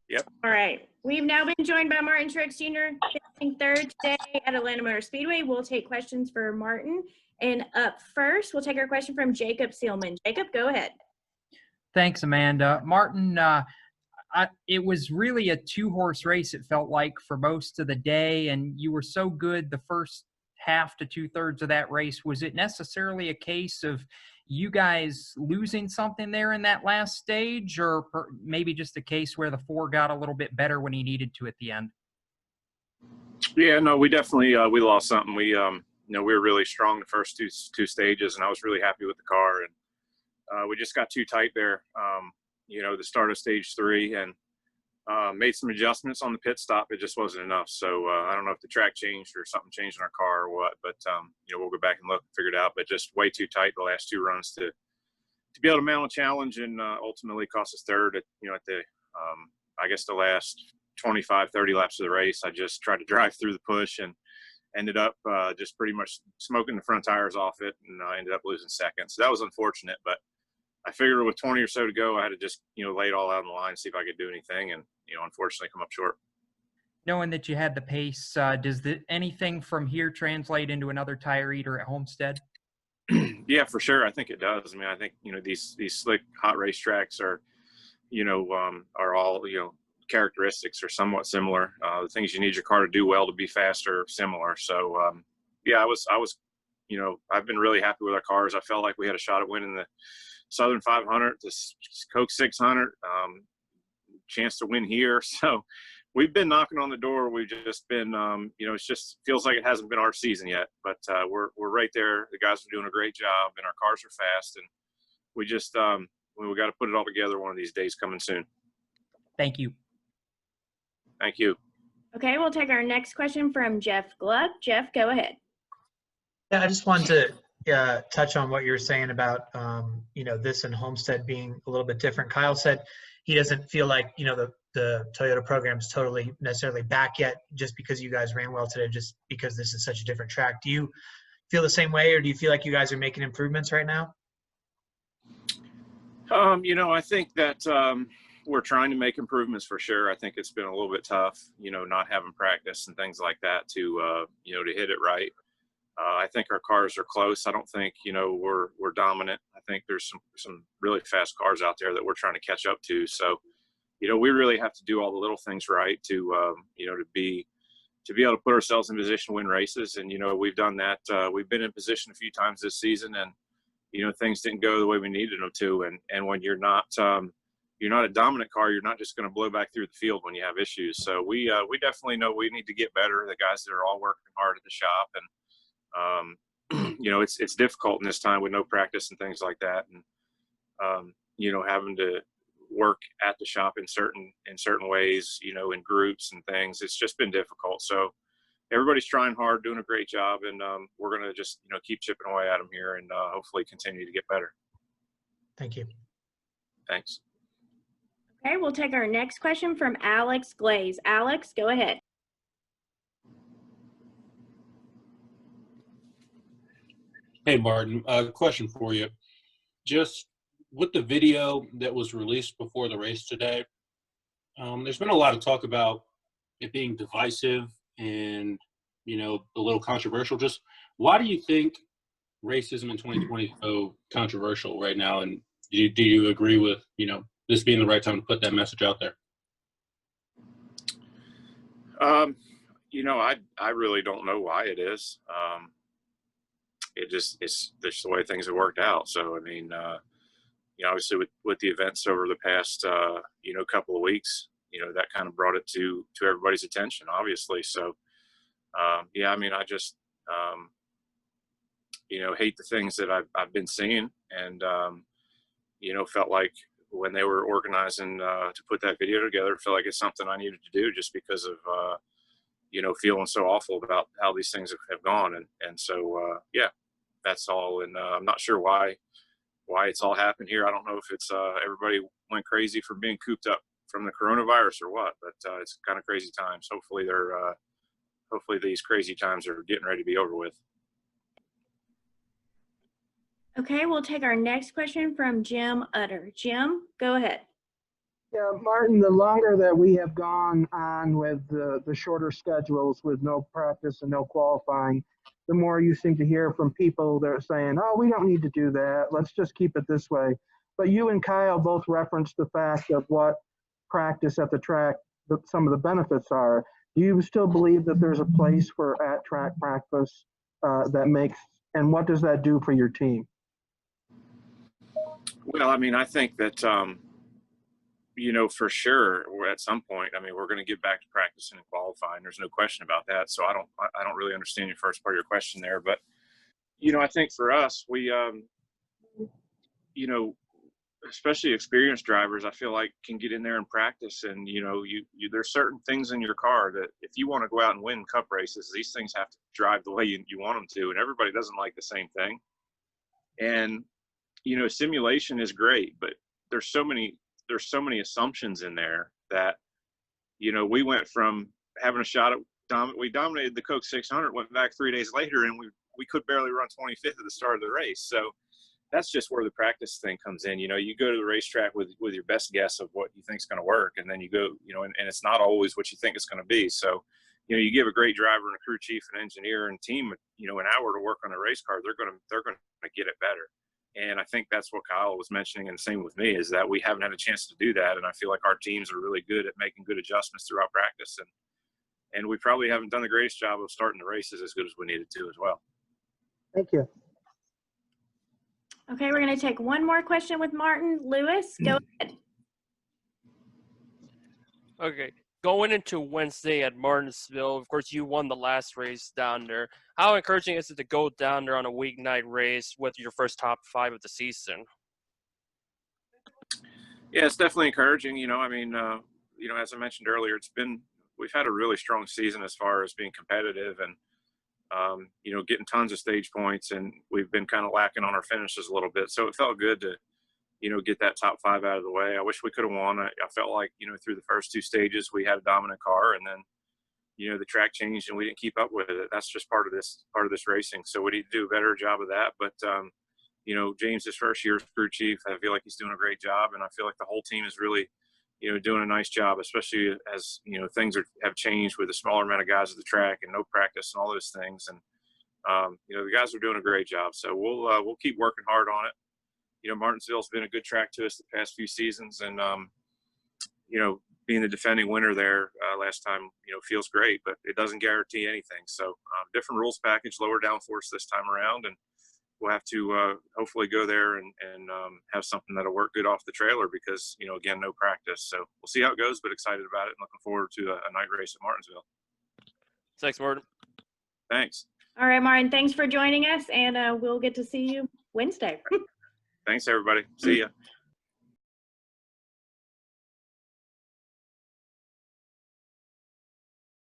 Yep. All right. We've now been joined by Martin Truex Jr. finishing third today at Atlanta Motor Speedway. We'll take questions for Martin. And up first, we'll take our question from Jacob Seelman. Jacob, go ahead. Thanks, Amanda. Martin, it was really a two-horse race, it felt like, for most of the day, and you were so good the first half to two-thirds of that race. Was it necessarily a case of you guys losing something there in that last stage, or maybe just a case where the four got a little bit better when he needed to at the end? Yeah, no, we definitely we lost something. We we were really strong the first two stages, and I was really happy with the car, and we just got too tight there. The start of stage 3, and made some adjustments on the pit stop. It just wasn't enough. So I don't know if the track changed or something changed in our car or what, but we'll go back and look and figure it out. But just way too tight the last 2 runs to be able to mount a challenge, and ultimately cost us third at the I guess the last 25, 30 laps of the race. I just tried to drive through the push and ended up just pretty much smoking the front tires off it, and ended up losing second. So that was unfortunate, but I figured with 20 or so to go, I had to just, lay it all out on the line, see if I could do anything, and, unfortunately come up short. Knowing that you had the pace, does anything from here translate into another tire eater at Homestead? Yeah, for sure. I think it does. I mean, I think, these slick hot race tracks are, are all, characteristics are somewhat similar. The things you need your car to do well to be faster are similar. So, yeah, I was, I've been really happy with our cars. I felt like we had a shot at winning the Southern 500, the Coke 600, chance to win here. So we've been knocking on the door. We've just been, it just feels like it hasn't been our season yet, but we're right there. The guys are doing a great job, and our cars are fast, and we just, we got to put it all together one of these days coming soon. Thank you. Thank you. Okay, we'll take our next question from Jeff Gluck. Jeff, go ahead. Yeah, I just wanted to touch on what you're saying about, this and Homestead being a little bit different. Kyle said he doesn't feel like, the Toyota program is totally necessarily back yet just because you guys ran well today, just because this is such a different track. Do you feel the same way, or do you feel like you guys are making improvements right now? I think that we're trying to make improvements for sure. I think it's been a little bit tough, not having practice and things like that to hit it right. I think our cars are close. I don't think, we're dominant. I think there's some really fast cars out there that we're trying to catch up to. So, we really have to do all the little things right to be able to put ourselves in position to win races. And, we've done that. We've been in position a few times this season, and, things didn't go the way we needed them to. And when you're not a dominant car, you're not just going to blow back through the field when you have issues. So we definitely know we need to get better. The guys that are all working hard at the shop, and, it's difficult in this time with no practice and things like that. And, having to work at the shop in certain ways, in groups and things, it's just been difficult. So everybody's trying hard, doing a great job. And, we're going to just, keep chipping away at them here, and hopefully continue to get better. Thank you. Thanks. Okay, we'll take our next question from Alex Glaze. Alex, go ahead. Hey, Martin, question for you. Just with the video that was released before the race today, there's been a lot of talk about it being divisive and, a little controversial. Just why do you think racism in 2020 is so controversial right now? And do you agree with, this being the right time to put that message out there? I really don't know why it is. It's just the way things have worked out. So, I mean, obviously with the events over the past, couple of weeks, that kind of brought it to everybody's attention, obviously. So, I just, hate the things that I've been seeing, and, felt like when they were organizing to put that video together, felt like it's something I needed to do just because of, feeling so awful about how these things have gone. And so, that's all. And I'm not sure why it's all happened here. I don't know if it's everybody went crazy for being cooped up from the coronavirus or what, but it's kind of crazy times. Hopefully these crazy times are getting ready to be over with. Okay, we'll take our next question from Jim Utter. Jim, go ahead. Yeah, Martin, the longer that we have gone on with the shorter schedules with no practice and no qualifying, the more you seem to hear from people that are saying, oh, we don't need to do that. Let's just keep it this way. But you and Kyle both referenced the fact of what practice at the track, some of the benefits are. Do you still believe that there's a place for at-track practice that makes, and what does that do for your team? Well, I mean, I think that, you know, for sure, at some point, I mean, we're going to get back to practicing and qualifying. There's no question about that. So I don't really understand your first part of your question there, but you know, I think for us, we, you know, especially experienced drivers, I feel like can get in there and practice. And, you know, there's certain things in your car that if you want to go out and win cup races, these things have to drive the way you want them to. And everybody doesn't like the same thing. And, you know, simulation is great, but there's so many assumptions in there that, you know, we went from having a shot at, we dominated the Coke 600, went back 3 days later, and we could barely run 25th at the start of the race. So that's just where the practice thing comes in. You know, you go to the racetrack with your best guess of what you think is going to work, and then you go, you know, and it's not always what you think it's going to be. So, you know, you give a great driver and a crew chief and engineer and team, you know, an hour to work on a race car, they're going to get it better. And I think that's what Kyle was mentioning, and the same with me, is that we haven't had a chance to do that. And I feel like our teams are really good at making good adjustments throughout practice, and we probably haven't done the greatest job of starting the races as good as we needed to as well. Thank you. Okay, we're going to take one more question with Martin. Lewis, go ahead. Okay, going into Wednesday at Martinsville, of course, you won the last race down there. How encouraging is it to go down there on a weeknight race with your first top 5 of the season? Yeah, it's definitely encouraging. You know, I mean, you know, as I mentioned earlier, we've had a really strong season as far as being competitive and, you know, getting tons of stage points, and we've been kind of lacking on our finishes a little bit. So it felt good to, you know, get that top 5 out of the way. I wish we could have won. I felt like, you know, through the first 2 stages, we had a dominant car, and then, you know, the track changed and we didn't keep up with it. That's just part of this racing. So we need to do a better job of that. But, you know, James, his first year as crew chief, I feel like he's doing a great job. And I feel like the whole team is really, you know, doing a nice job, especially as, you know, things have changed with a smaller amount of guys at the track and no practice and all those things. And, you know, the guys are doing a great job. So we'll keep working hard on it. You know, Martinsville's been a good track to us the past few seasons. And, you know, being the defending winner there last time, you know, feels great, but it doesn't guarantee anything. So different rules package, lower downforce this time around. And we'll have to hopefully go there and have something that'll work good off the trailer because, you know, again, no practice. So we'll see how it goes, but excited about it and looking forward to a night race at Martinsville. Thanks, Martin. Thanks. All right, Martin, thanks for joining us, and we'll get to see you Wednesday. Thanks, everybody. See ya.